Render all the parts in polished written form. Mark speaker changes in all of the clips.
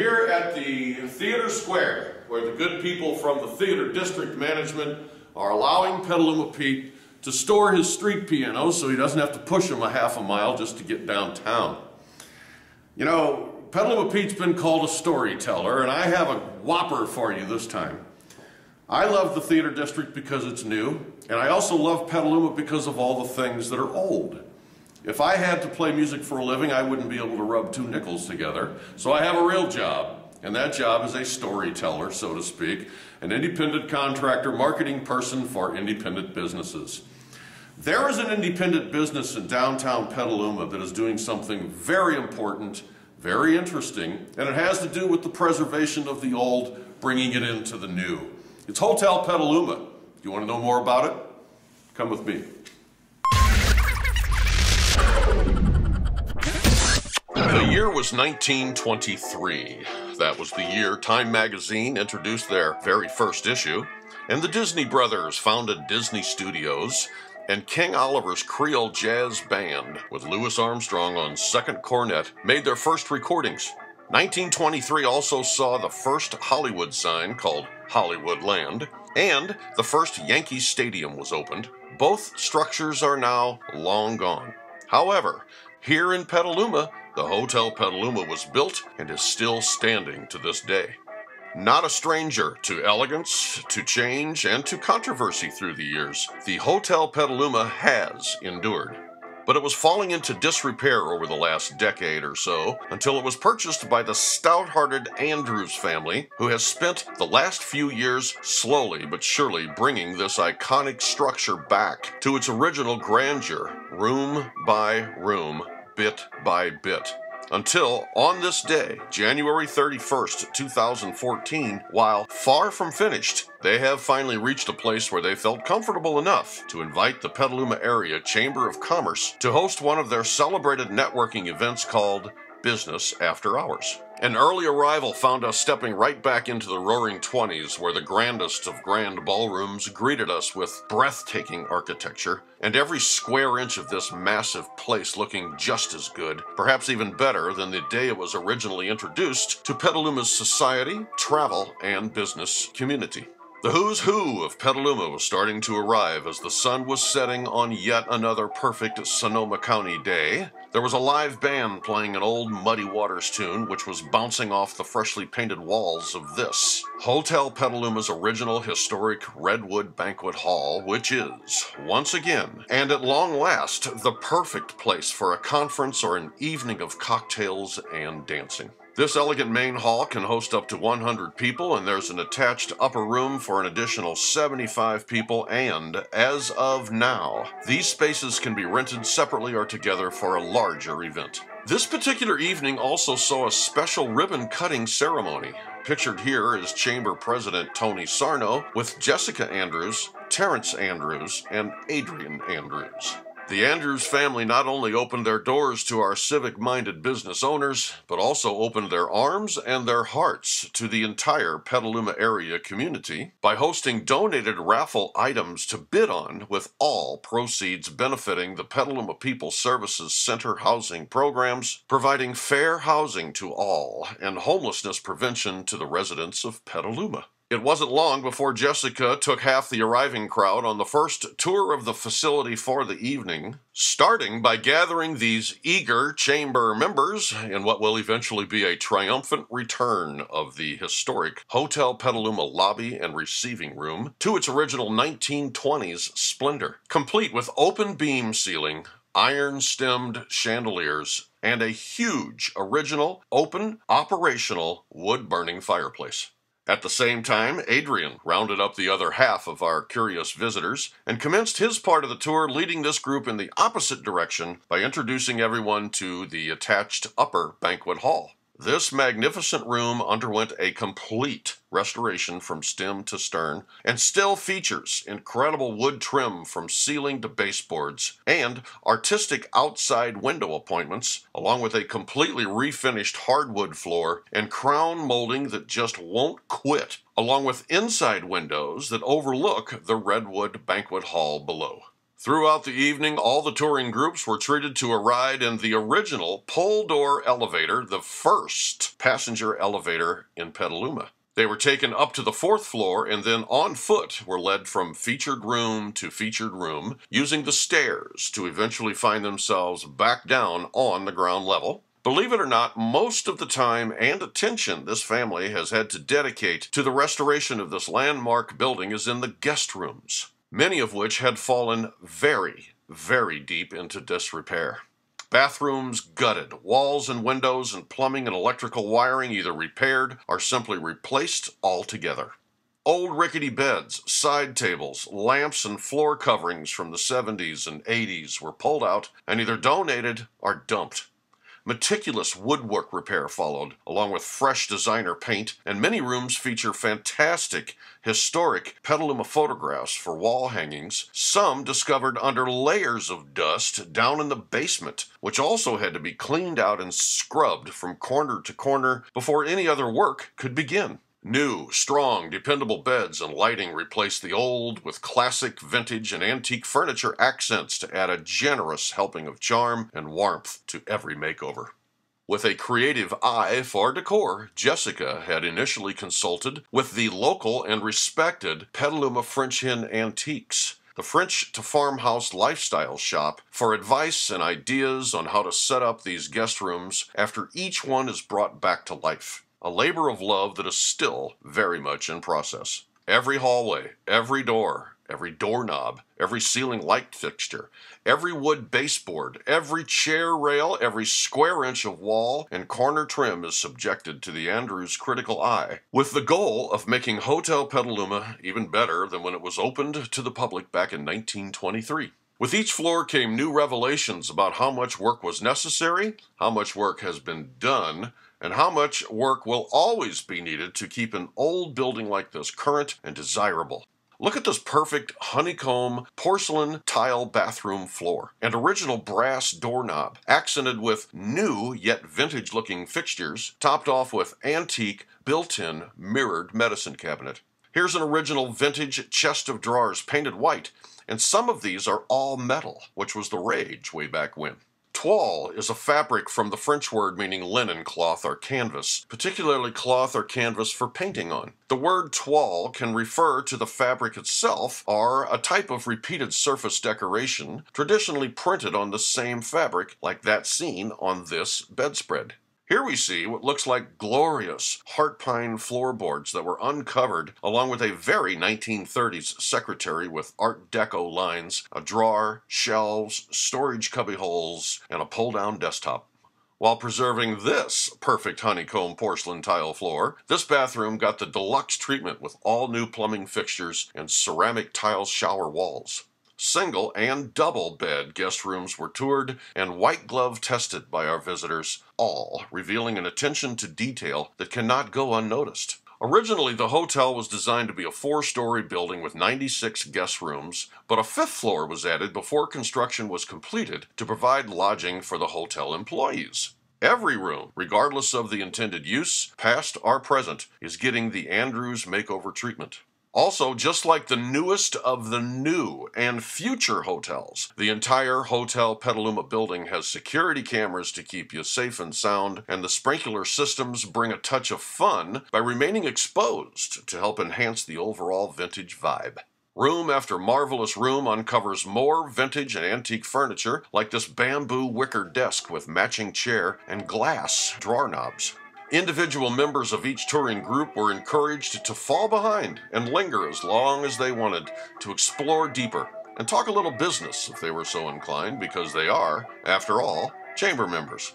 Speaker 1: here at the Theater Square, where the good people from the Theater District Management are allowing Petaluma Pete to store his street pianos so he doesn't have to push them a half a mile just to get downtown. You know, Petaluma Pete's been called a storyteller, and I have a whopper for you this time. I love the Theater District because it's new, and I also love Petaluma because of all the things that are old. If I had to play music for a living, I wouldn't be able to rub two nickels together. So I have a real job, and that job is a storyteller, so to speak, an independent contractor, marketing person for independent businesses. There is an independent business in downtown Petaluma that is doing something very important, very interesting, and it has to do with the preservation of the old, bringing it into the new. It's Hotel Petaluma. You want to know more about it? Come with me. The year was 1923. That was the year Time magazine introduced their very first issue, and the Disney brothers founded Disney Studios, and King Oliver's Creole Jazz Band, with Louis Armstrong on second cornet, made their first recordings. 1923 also saw the first Hollywood sign called Hollywood Land, and the first Yankee Stadium was opened. Both structures are now long gone. However, here in Petaluma, the Hotel Petaluma was built and is still standing to this day. Not a stranger to elegance, to change, and to controversy through the years, the Hotel Petaluma has endured. But it was falling into disrepair over the last decade or so until it was purchased by the stout-hearted Andrews family, who has spent the last few years slowly but surely bringing this iconic structure back to its original grandeur, room by room, bit by bit. Until, on this day, January 31st, 2014, while far from finished, they have finally reached a place where they felt comfortable enough to invite the Petaluma Area Chamber of Commerce to host one of their celebrated networking events called Business After Hours. An early arrival found us stepping right back into the roaring 20s, where the grandest of grand ballrooms greeted us with breathtaking architecture, and every square inch of this massive place looking just as good, perhaps even better than the day it was originally introduced to Petaluma's society, travel, and business community. The who's who of Petaluma was starting to arrive as the sun was setting on yet another perfect Sonoma County day. There was a live band playing an old Muddy Waters tune, which was bouncing off the freshly painted walls of this Hotel Petaluma's original historic Redwood Banquet Hall, which is, once again, and at long last, the perfect place for a conference or an evening of cocktails and dancing. This elegant main hall can host up to 100 people, and there's an attached upper room for an additional 75 people, and, as of now, these spaces can be rented separately or together for a larger event. This particular evening also saw a special ribbon-cutting ceremony. Pictured here is Chamber President Tony Sarno with Jessica Andrews, Terrence Andrews, and Adrian Andrews. The Andrews family not only opened their doors to our civic-minded business owners, but also opened their arms and their hearts to the entire Petaluma area community by hosting donated raffle items to bid on, with all proceeds benefiting the Petaluma People Services Center housing programs, providing fair housing to all and homelessness prevention to the residents of Petaluma. It wasn't long before Jessica took half the arriving crowd on the first tour of the facility for the evening, starting by gathering these eager chamber members in what will eventually be a triumphant return of the historic Hotel Petaluma lobby and receiving room to its original 1920s splendor, complete with open beam ceiling, iron-stemmed chandeliers, and a huge original, open, operational, wood-burning fireplace. At the same time, Adrian rounded up the other half of our curious visitors and commenced his part of the tour, leading this group in the opposite direction by introducing everyone to the attached upper banquet hall. This magnificent room underwent a complete restoration from stem to stern and still features incredible wood trim from ceiling to baseboards and artistic outside window appointments, along with a completely refinished hardwood floor and crown molding that just won't quit, along with inside windows that overlook the Redwood Banquet Hall below. Throughout the evening, all the touring groups were treated to a ride in the original pull-door elevator, the first passenger elevator in Petaluma. They were taken up to the 4th floor and then on foot were led from featured room to featured room, using the stairs to eventually find themselves back down on the ground level. Believe it or not, most of the time and attention this family has had to dedicate to the restoration of this landmark building is in the guest rooms, many of which had fallen very, very deep into disrepair. Bathrooms gutted, walls and windows and plumbing and electrical wiring either repaired or simply replaced altogether. Old rickety beds, side tables, lamps, and floor coverings from the 70s and 80s were pulled out and either donated or dumped. Meticulous woodwork repair followed, along with fresh designer paint, and many rooms feature fantastic, historic Petaluma photographs for wall hangings, some discovered under layers of dust down in the basement, which also had to be cleaned out and scrubbed from corner to corner before any other work could begin. New, strong, dependable beds and lighting replaced the old with classic, vintage, and antique furniture accents to add a generous helping of charm and warmth to every makeover. With a creative eye for decor, Jessica had initially consulted with the local and respected Petaluma French Hen Antiques, the French-to-farmhouse lifestyle shop, for advice and ideas on how to set up these guest rooms after each one is brought back to life. A labor of love that is still very much in process. Every hallway, every door, every doorknob, every ceiling light fixture, every wood baseboard, every chair rail, every square inch of wall and corner trim is subjected to the Andrews' critical eye, with the goal of making Hotel Petaluma even better than when it was opened to the public back in 1923. With each floor came new revelations about how much work was necessary, how much work has been done, and how much work will always be needed to keep an old building like this current and desirable. Look at this perfect honeycomb porcelain tile bathroom floor and original brass doorknob, accented with new yet vintage-looking fixtures, topped off with antique built-in mirrored medicine cabinet. Here's an original vintage chest of drawers painted white, and some of these are all metal, which was the rage way back when. Toile is a fabric from the French word meaning linen, cloth, or canvas, particularly cloth or canvas for painting on. The word toile can refer to the fabric itself or a type of repeated surface decoration traditionally printed on the same fabric like that seen on this bedspread. Here we see what looks like glorious heart pine floorboards that were uncovered, along with a very 1930s secretary with Art Deco lines, a drawer, shelves, storage cubbyholes, and a pull-down desktop. While preserving this perfect honeycomb porcelain tile floor, this bathroom got the deluxe treatment with all new plumbing fixtures and ceramic tile shower walls. Single and double bed guest rooms were toured and white glove tested by our visitors, all revealing an attention to detail that cannot go unnoticed. Originally, the hotel was designed to be a 4-story building with 96 guest rooms, but a 5th floor was added before construction was completed to provide lodging for the hotel employees. Every room, regardless of the intended use, past or present, is getting the Andrews makeover treatment. Also, just like the newest of the new and future hotels, the entire Hotel Petaluma building has security cameras to keep you safe and sound, and the sprinkler systems bring a touch of fun by remaining exposed to help enhance the overall vintage vibe. Room after marvelous room uncovers more vintage and antique furniture, like this bamboo wicker desk with matching chair and glass drawer knobs. Individual members of each touring group were encouraged to fall behind and linger as long as they wanted to explore deeper and talk a little business if they were so inclined, because they are, after all, chamber members.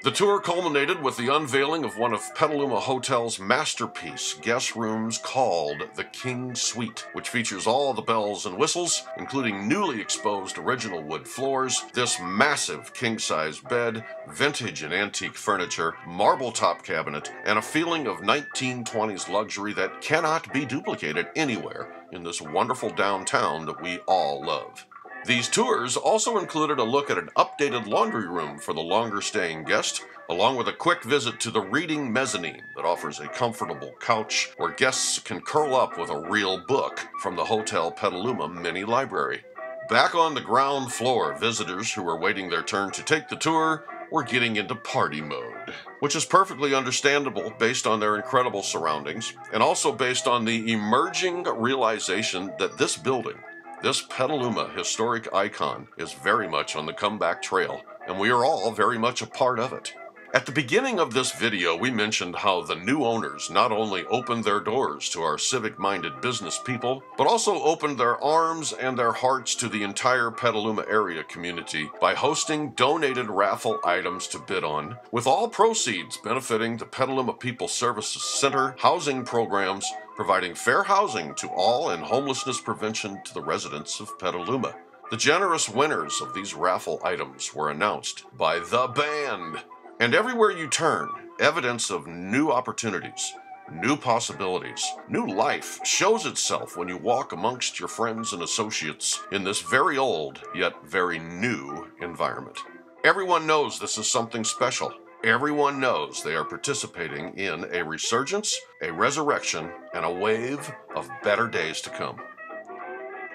Speaker 1: The tour culminated with the unveiling of one of Petaluma Hotel's masterpiece guest rooms called the King Suite, which features all the bells and whistles, including newly exposed original wood floors, this massive king-size bed, vintage and antique furniture, marble top cabinet, and a feeling of 1920s luxury that cannot be duplicated anywhere in this wonderful downtown that we all love. These tours also included a look at an updated laundry room for the longer-staying guest, along with a quick visit to the reading mezzanine that offers a comfortable couch where guests can curl up with a real book from the Hotel Petaluma mini library. Back on the ground floor, visitors who were waiting their turn to take the tour were getting into party mode, which is perfectly understandable based on their incredible surroundings, and also based on the emerging realization that this building, this Petaluma historic icon, is very much on the comeback trail, and we are all very much a part of it. At the beginning of this video, we mentioned how the new owners not only opened their doors to our civic-minded business people, but also opened their arms and their hearts to the entire Petaluma area community by hosting donated raffle items to bid on, with all proceeds benefiting the Petaluma People Services Center housing programs, providing fair housing to all and homelessness prevention to the residents of Petaluma. The generous winners of these raffle items were announced by the band. And everywhere you turn, evidence of new opportunities, new possibilities, new life shows itself when you walk amongst your friends and associates in this very old yet very new environment. Everyone knows this is something special. Everyone knows they are participating in a resurgence, a resurrection, and a wave of better days to come.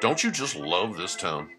Speaker 1: Don't you just love this town?